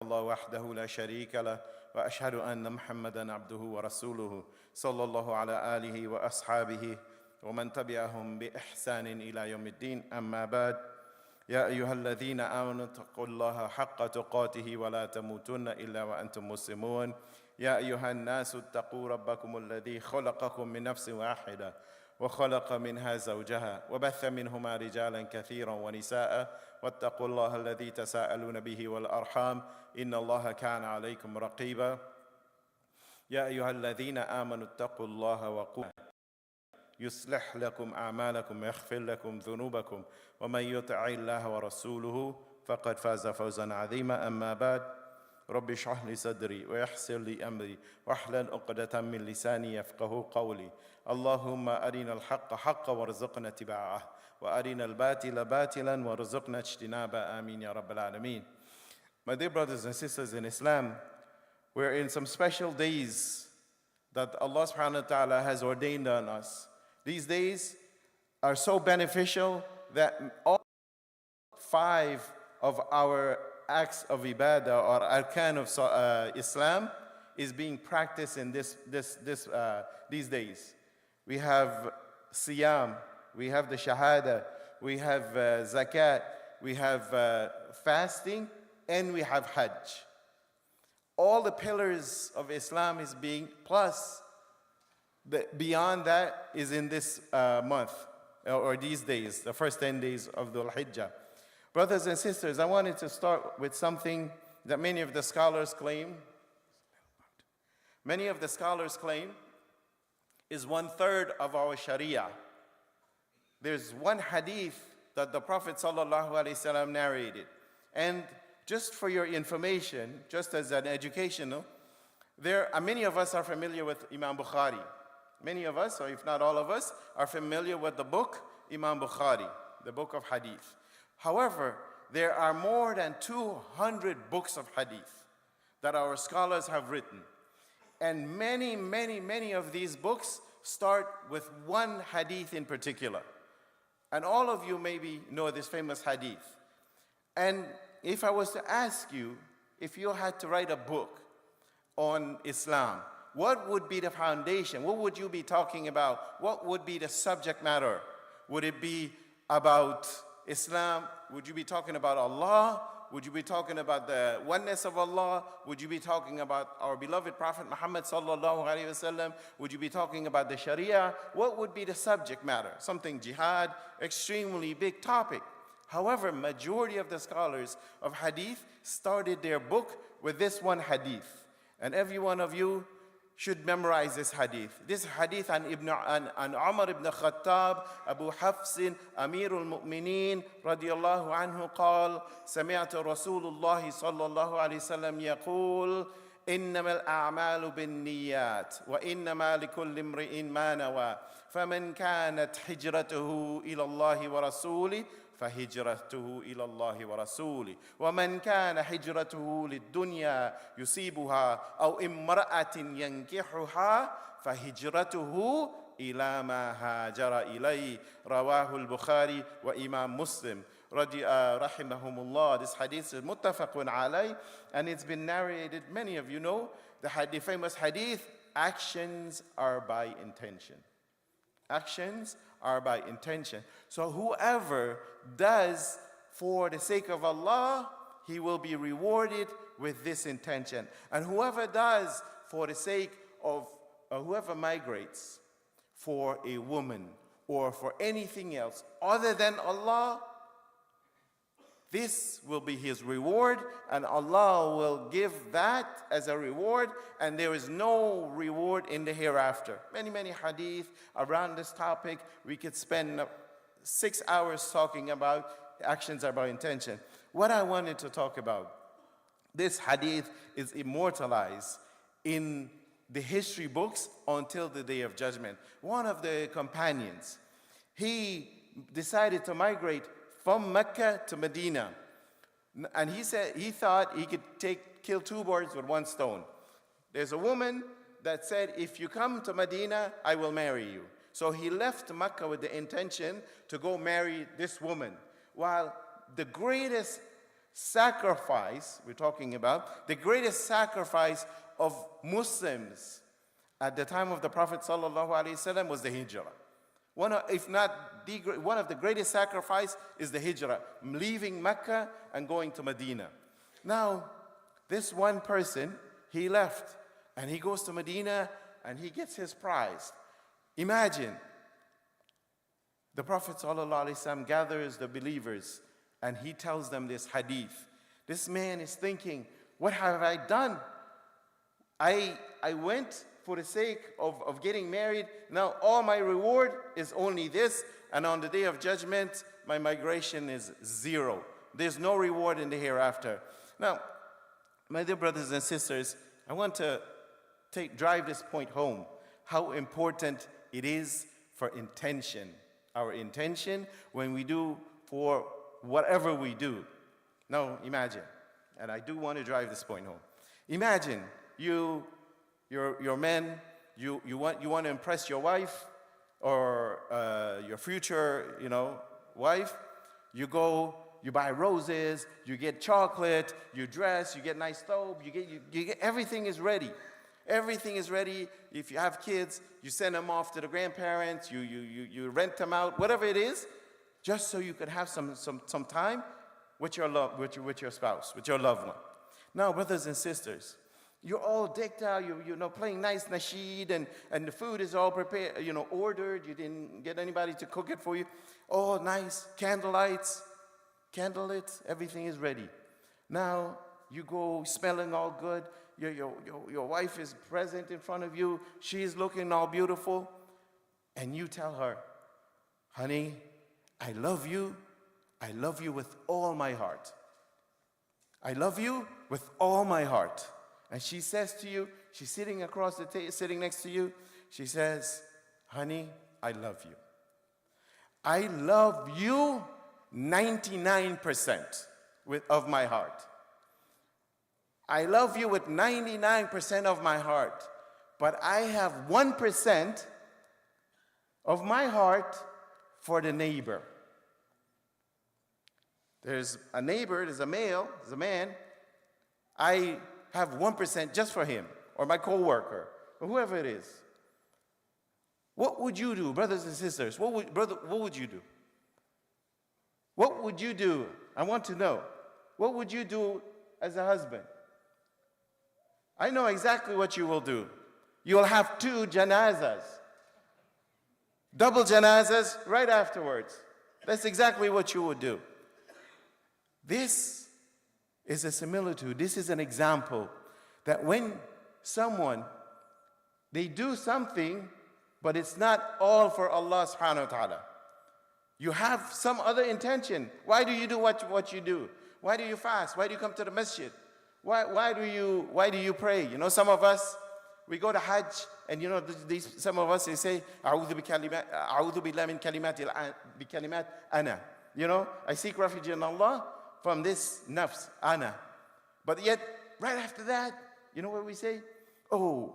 الله وحده لا شريك له وأشهد أن محمدا عبده ورسوله صلى الله على آله وأصحابه ومن تبعهم بإحسان إلى يوم الدين أما بعد يا أيها الذين آمنوا اتقوا الله حق تقاته ولا تموتن إلا وأنتم مسلمون يا أيها الناس اتقوا ربكم الذي خلقكم من نفس واحدة وخلق منها زوجها وبث منهما رجالا كثيرا ونساء واتقوا الله الذي تساءلون به والأرحام إن الله كان عليكم رقيبا يا أيها الذين آمنوا اتقوا الله وقولوا يصلح لكم أعمالكم ويغفر لكم ذنوبكم ومن يطع الله ورسوله فقد فاز فوزا عظيما أما بعد رب اشرح لي صدري ويسر لي أمري واحلل عقدة من لساني يفقهوا قولي اللهم أرنا الحق حقا وارزقنا اتباعه وأرنا الباطل باطلا وارزقنا اجتنابه آمين يا رب العالمين. My dear brothers and sisters in Islam, we're in some special days that Allah subhanahu wa ta'ala has ordained on us. These days are so beneficial that all 5 of our acts of ibadah or arkan of Islam is being practiced in these days. We have siyam, we have the shahada, we have zakat, we have fasting, and we have hajj. All the pillars of Islam is being, plus beyond that is in this month or these days, the first 10 days of Dhul Hijjah. Brothers and sisters, I wanted to start with something that many of the scholars claim. Many of the scholars claim is 1/3 of our Sharia. There's one hadith that the Prophet ﷺ narrated. And just for your information, just as an educational, many of us are familiar with Imam Bukhari. Many of us, or if not all of us, are familiar with the book Imam Bukhari, the book of hadith. However, there are more than 200 books of hadith that our scholars have written. And many of these books start with one hadith in particular. And all of you maybe know this famous hadith. And if I was to ask you, if you had to write a book on Islam, what would be the foundation? What would you be talking about? What would be the subject matter? Would it be about Islam? Would you be talking about Allah? Would you be talking about the oneness of Allah? Would you be talking about our beloved Prophet Muhammad sallallahu alaihi wasallam? Would you be talking about the Sharia? What would be the subject matter? Something jihad, extremely big topic. However, majority of the scholars of hadith started their book with this one hadith. And every one of you should memorize this hadith. This hadith an Umar ibn Khattab, Abu Hafsin, Amirul Mu'mineen, radiyallahu anhu, قال سمعت رسول الله صلى الله عليه وسلم يقول إنما الأعمال بالنيات وإنما لكل امرئ ما نوى فمن كانت حجرته إلى الله ورسوله فهجرته إلى الله ورسوله ومن كان حجرته للدنيا يصيبها أو امرأة ينكحها فهجرته إلى ما هاجر إليه رواه البخاري وإمام مسلم رحمهم الله. This hadith is muttafaqun alayh, and it's been narrated. Many of you know the famous hadith, actions are by intention. Actions are by intention. So whoever does for the sake of Allah, he will be rewarded with this intention. And whoever does for the sake of, whoever migrates for a woman or for anything else other than Allah, this will be his reward, and Allah will give that as a reward, and there is no reward in the hereafter. Many hadith around this topic. We could spend 6 hours talking about actions are by intention. What I wanted to talk about, this hadith is immortalized in the history books until the Day of Judgment. One of the companions, he decided to migrate from Mecca to Medina. And he thought he could kill 2 birds with 1 stone. There's a woman that said, if you come to Medina, I will marry you. So he left Mecca with the intention to go marry this woman. While the greatest sacrifice we're talking about, the greatest sacrifice of Muslims at the time of the Prophet ﷺ was the hijrah. One of, if not the, one of the greatest sacrifice is the hijrah, leaving Mecca and going to Medina. Now, this one person, he left and he goes to Medina and he gets his prize. Imagine, the Prophet ﷺ gathers the believers and he tells them this hadith. This man is thinking, what have I done? I went for the sake of getting married. Now all my reward is only this, and on the day of judgment, my migration is zero. There's no reward in the hereafter. Now, my dear brothers and sisters, I want to drive this point home, how important it is for intention. Our intention when we do for whatever we do. Now, imagine, and I do want to drive this point home. Imagine you're men, you want to impress your wife or your future, wife. You go, you buy roses, you get chocolate, you dress, you get nice stove, you get everything is ready. Everything is ready. If you have kids, you send them off to the grandparents, you rent them out, whatever it is, just so you could have some time with your spouse, with your loved one. Now, brothers and sisters, you're all decked out, you're playing nice nasheed, and the food is all prepared, ordered. You didn't get anybody to cook it for you. All nice, candlelit, everything is ready. Now, you go smelling all good. Your wife is present in front of you. She's looking all beautiful. And you tell her, honey, I love you. I love you with all my heart. I love you with all my heart. And she says to you, she's sitting across the table, sitting next to you. She says, honey, I love you. I love you 99% of my heart. I love you with 99% of my heart, but I have 1% of my heart for the neighbor. There's a neighbor, there's a male, there's a man. I have 1% just for him, or my coworker, or whoever it is. What would you do, brothers and sisters? What would you do? What would you do? I want to know. What would you do as a husband? I know exactly what you will do. You will have 2 janazas. Double janazas right afterwards. That's exactly what you would do. This is a similitude. This is an example that when someone, they do something, but it's not all for Allah subhanahu wa ta'ala. You have some other intention. Why do you do what you do? Why do you fast? Why do you come to the masjid? Why do you pray? Some of us, we go to Hajj, and some of us, they say, "A'udhu billahi min kalimat ana." I seek refuge in Allah from this nafs, ana. But yet, right after that, you know what we say? Oh,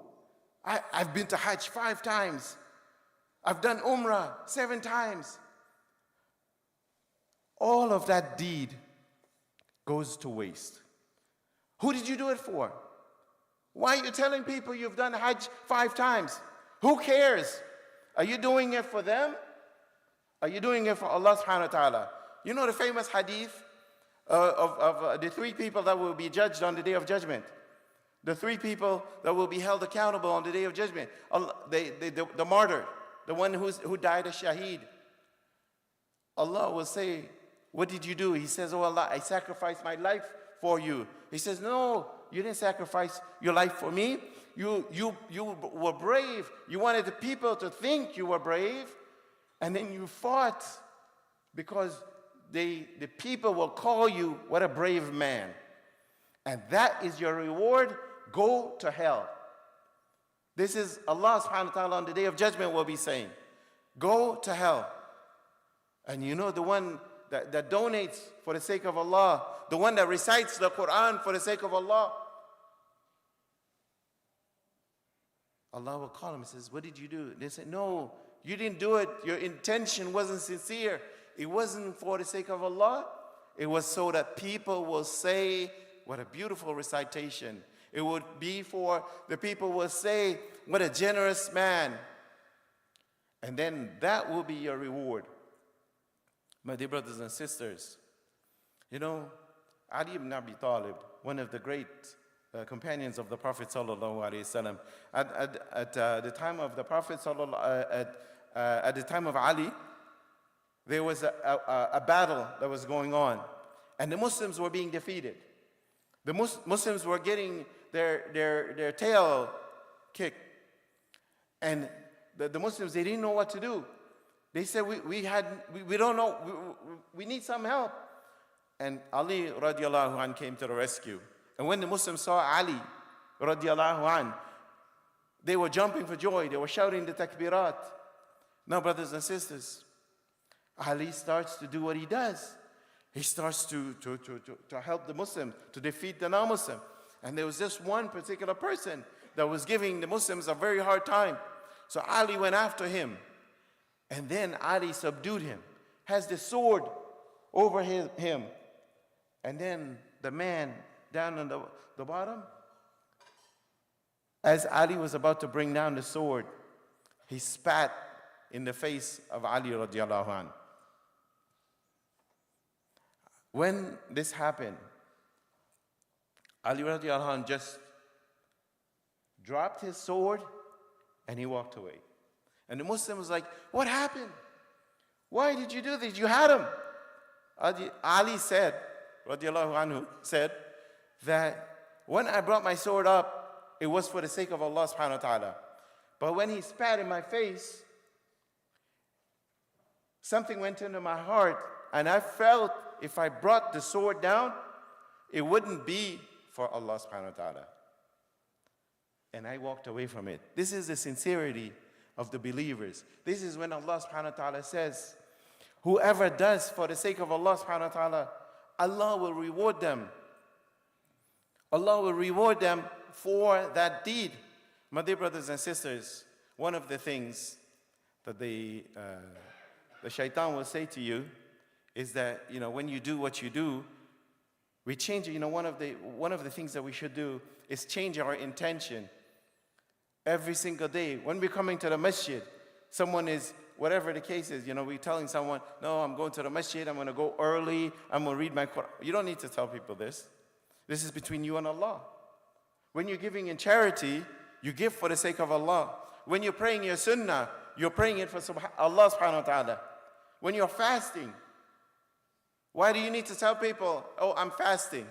I've been to Hajj 5 times. I've done Umrah 7 times. All of that deed goes to waste. Who did you do it for? Why are you telling people you've done Hajj 5 times? Who cares? Are you doing it for them? Are you doing it for Allah subhanahu wa ta'ala? You know the famous hadith of the 3 people that will be judged on the day of judgment. The 3 people that will be held accountable on the day of judgment. The martyr, the one who died a shaheed. Allah will say, what did you do? He says, oh Allah, I sacrificed my life for you. He says, no, you didn't sacrifice your life for me. You were brave. You wanted the people to think you were brave. And then you fought because the people will call you, what a brave man. And that is your reward. Go to hell. This is Allah subhanahu wa ta'ala on the day of judgment will be saying, go to hell. And the one that donates for the sake of Allah, the one that recites the Quran for the sake of Allah, Allah will call him and says, what did you do? They say, no, you didn't do it. Your intention wasn't sincere. It wasn't for the sake of Allah. It was so that people will say, what a beautiful recitation. It would be for the people will say, what a generous man. And then that will be your reward. My dear brothers and sisters, you know, Ali ibn Abi Talib, one of the great companions of the Prophet sallallahu alaihi wasallam, at the time of the Prophet at the time of Ali, there was a battle that was going on, and the Muslims were being defeated. The Muslims were getting their tail kicked, and the Muslims, they didn't know what to do. They said, we don't know, we need some help. And Ali radiallahu anh came to the rescue. And when the Muslims saw Ali radiallahu anh, they were jumping for joy. They were shouting the takbirat. Now, brothers and sisters, Ali starts to do what he does. He starts to help the Muslim, to defeat the non-Muslim. And there was just one particular person that was giving the Muslims a very hard time. So Ali went after him. And then Ali subdued him, has the sword over him. And then the man down on the bottom, as Ali was about to bring down the sword, he spat in the face of Ali radiallahu anh. When this happened, Ali radiallahu anh just dropped his sword and he walked away. And the Muslim was like, what happened? Why did you do this? You had him. Ali said, radiallahu anhu, said that when I brought my sword up, it was for the sake of Allah subhanahu wa ta'ala. But when he spat in my face, something went into my heart, and I felt if I brought the sword down, it wouldn't be for Allah subhanahu wa ta'ala. And I walked away from it. This is the sincerity of the believers. This is when Allah subhanahu wa ta'ala says, whoever does for the sake of Allah subhanahu wa ta'ala, Allah will reward them. Allah will reward them for that deed. My dear brothers and sisters, one of the things that the shaitan will say to you is that, you know, when you do what you do, we change it. You know, one of the things that we should do is change our intention. Every single day, when we're coming to the masjid, someone is, whatever the case is, you know, we're telling someone, no, I'm going to the masjid, I'm going to go early, I'm going to read my Quran. You don't need to tell people this. This is between you and Allah. When you're giving in charity, you give for the sake of Allah. When you're praying your sunnah, you're praying it for Allah subhanahu wa ta'ala. When you're fasting, why do you need to tell people, oh, I'm fasting?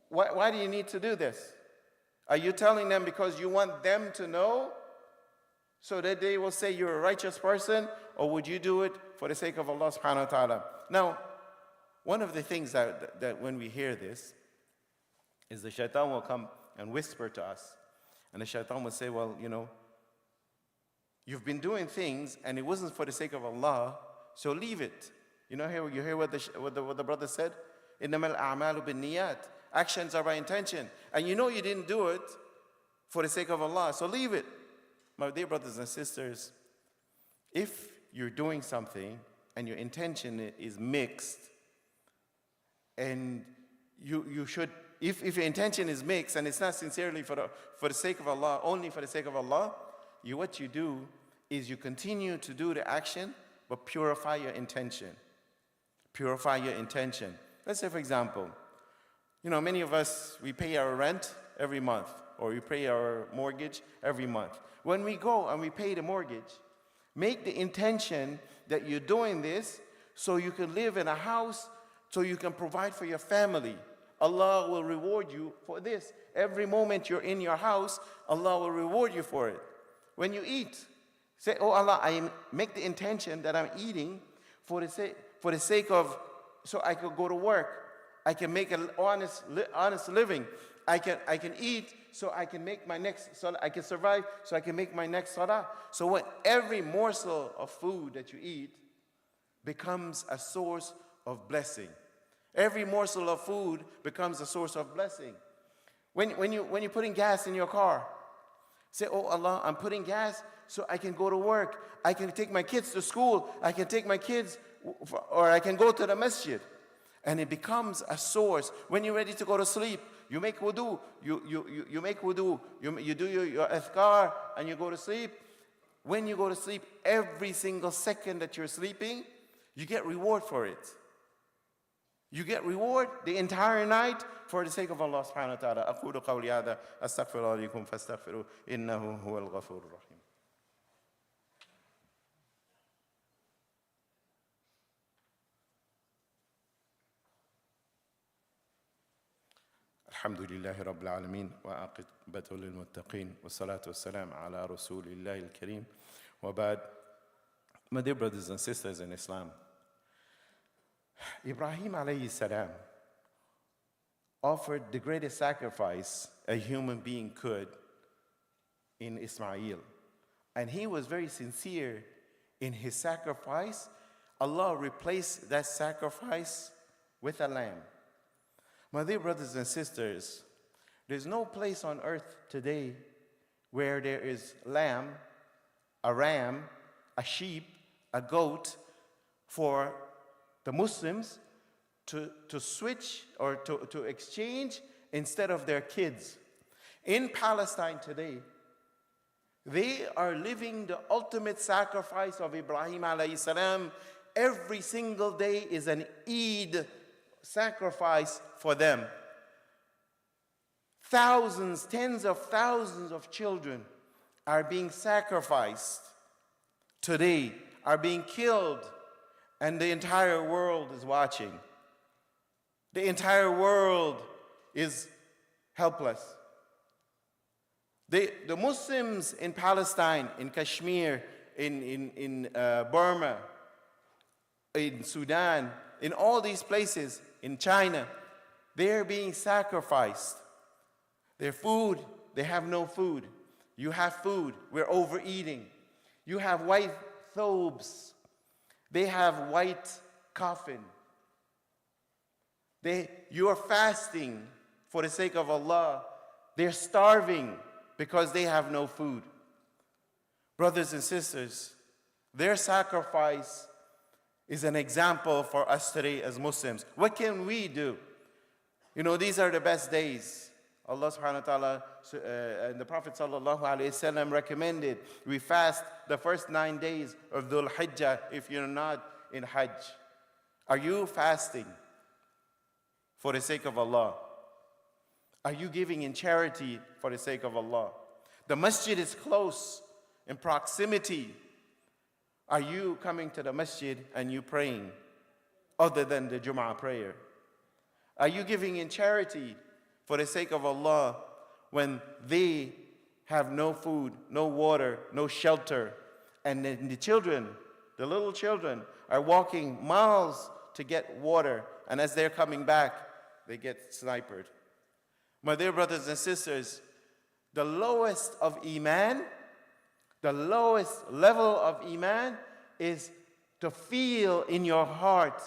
Why do you need to do this? Are you telling them because you want them to know so that they will say you're a righteous person, or would you do it for the sake of Allah subhanahu wa ta'ala? Now, one of the things that when we hear this is the shaitan will come and whisper to us. And the shaitan will say, well, you know, you've been doing things and it wasn't for the sake of Allah, so leave it. You know, you hear what the brother said? إِنَّمَا الْأَعْمَالُ بِالنِّيَّاتِ. Actions are by intention. And you know you didn't do it for the sake of Allah, so leave it. My dear brothers and sisters, if you're doing something and your intention is mixed, and you should, if your intention is mixed and it's not sincerely for the sake of Allah, only for the sake of Allah, what you do is you continue to do the action, but purify your intention. Purify your intention. Let's say, for example, you know, many of us, we pay our rent every month, or we pay our mortgage every month. When we go and we pay the mortgage, make the intention that you're doing this so you can live in a house, so you can provide for your family. Allah will reward you for this. Every moment you're in your house, Allah will reward you for it. When you eat, say, oh Allah, I make the intention that I'm eating for the sake of, so I could go to work. I can make an honest living. I can eat so I can make my next salah. I can survive so I can make my next salah. So when every morsel of food that you eat becomes a source of blessing. Every morsel of food becomes a source of blessing. When you're putting gas in your car, say, oh Allah, I'm putting gas so I can go to work. I can take my kids to school. I can take my kids or I can go to the masjid. And it becomes a source. When you're ready to go to sleep, you make wudu, you make wudu, you do your adhkar, and you go to sleep. When you go to sleep, every single second that you're sleeping, you get reward for it. You get reward the entire night for the sake of Allah subhanahu wa ta'ala. أقول قولي هذا أستغفر الله لكم فاستغفروا إنه هو الغفور الرحيم. الحمد لله رب العالمين وعاقبة للمتقين والصلاة والسلام على رسول الله الكريم وبعد. My dear brothers and sisters in Islam, Ibrahim alayhi salam offered the greatest sacrifice a human being could in Ismail. And he was very sincere in his sacrifice. Allah replaced that sacrifice with a lamb. My dear brothers and sisters, there's no place on earth today where there is lamb, a ram, a sheep, a goat for the Muslims to switch or to exchange instead of their kids. In Palestine today, they are living the ultimate sacrifice of Ibrahim alayhi salam. Every single day is an Eid sacrifice for them. Thousands, tens of thousands of children are being sacrificed today, are being killed, and the entire world is watching. The entire world is helpless. The Muslims in Palestine, in Kashmir, in Burma, in Sudan, in all these places, in China, they're being sacrificed. Their food, they have no food. You have food, we're overeating. You have white thobes, they have white coffin. You are fasting for the sake of Allah. They're starving because they have no food. Brothers and sisters, their sacrifice is an example for us today as Muslims. What can we do? You know, these are the best days. Allah subhanahu wa ta'ala and the Prophet sallallahu alayhi wasallam recommended we fast the first 9 days of Dhul Hijjah if you're not in Hajj. Are you fasting for the sake of Allah? Are you giving in charity for the sake of Allah? The masjid is close, in proximity. Are you coming to the masjid and you praying other than the Jum'ah prayer? Are you giving in charity for the sake of Allah when they have no food, no water, no shelter, and then the children, the little children, are walking miles to get water, and as they're coming back, they get sniped? My dear brothers and sisters, the lowest of Iman, the lowest level of Iman is to feel in your heart,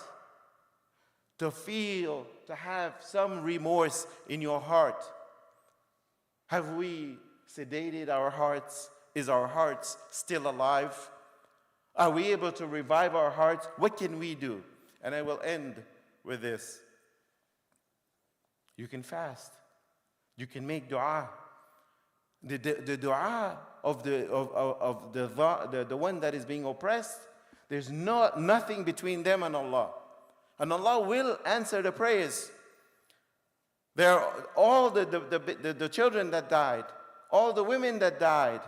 to feel, to have some remorse in your heart. Have we sedated our hearts? Is our hearts still alive? Are we able to revive our hearts? What can we do? And I will end with this. You can fast. You can make dua. The dua of the one that is being oppressed, there's nothing between them and Allah. And Allah will answer the prayers. There are all the children that died, all the women that died,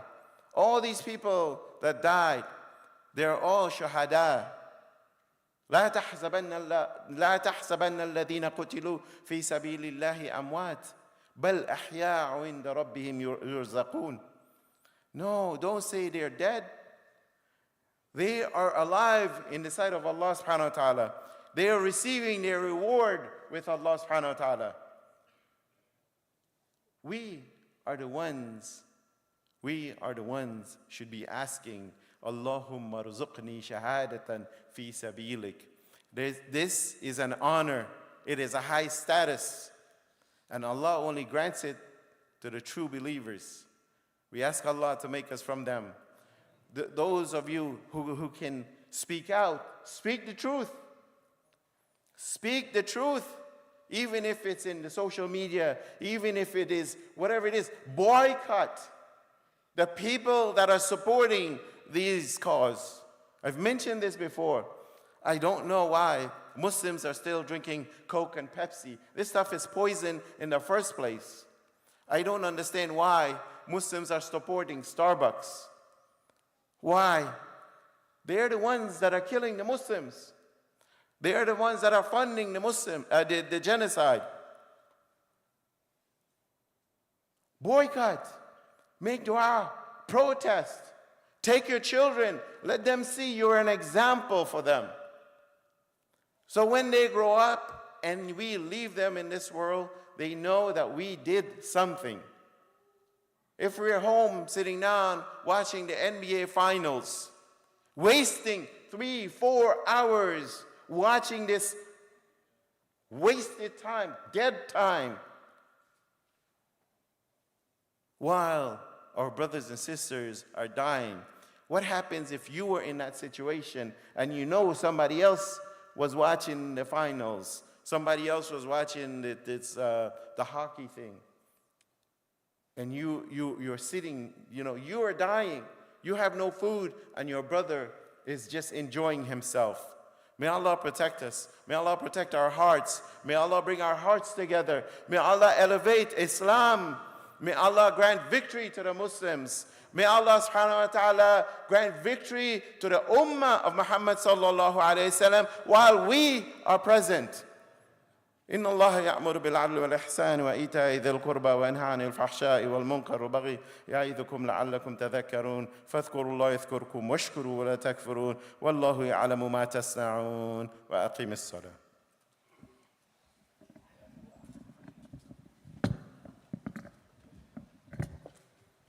all these people that died, they're all shuhada. لا تحسبن الذين قتلوا في سبيل الله أموات بل أحياء عند ربهم يرزقون. No, don't say they're dead. They are alive in the sight of Allah subhanahu wa ta'ala. They are receiving their reward with Allah subhanahu wa ta'ala. We are the ones should be asking, Allahumma rzuqni shahadatan fi sabilik. This is an honor. It is a high status. And Allah only grants it to the true believers. We ask Allah to make us from them. Those of you who can speak out. Speak the truth. Speak the truth. Even if it's in the social media, even if it is whatever it is, boycott the people that are supporting these causes. I've mentioned this before. I don't know why Muslims are still drinking Coke and Pepsi. This stuff is poison in the first place. I don't understand why Muslims are supporting Starbucks. Why? They're the ones that are killing the Muslims. They are the ones that are funding the genocide. Boycott. Make dua. Protest. Take your children. Let them see you're an example for them. So when they grow up and we leave them in this world, they know that we did something. If we're home sitting down watching the NBA finals, wasting 3-4 hours watching this wasted time, dead time, while our brothers and sisters are dying. What happens if you were in that situation and you know somebody else was watching the finals, somebody else was watching the hockey thing, and you're sitting, you are dying, you have no food, and your brother is just enjoying himself. May Allah protect us. May Allah protect our hearts. May Allah bring our hearts together. May Allah elevate Islam. May Allah grant victory to the Muslims. May Allah subhanahu wa ta'ala grant victory to the ummah of Muhammad sallallahu alayhi wa sallam while we are present. إن الله يأمر بالعدل والإحسان وإيتاء ذي القربى وينهى عن الفحشاء والمنكر والبغي يعظكم لعلكم تذكرون فاذكروا الله يذكركم واشكروا ولا تكفرون والله يعلم ما تصنعون وأقم الصلاة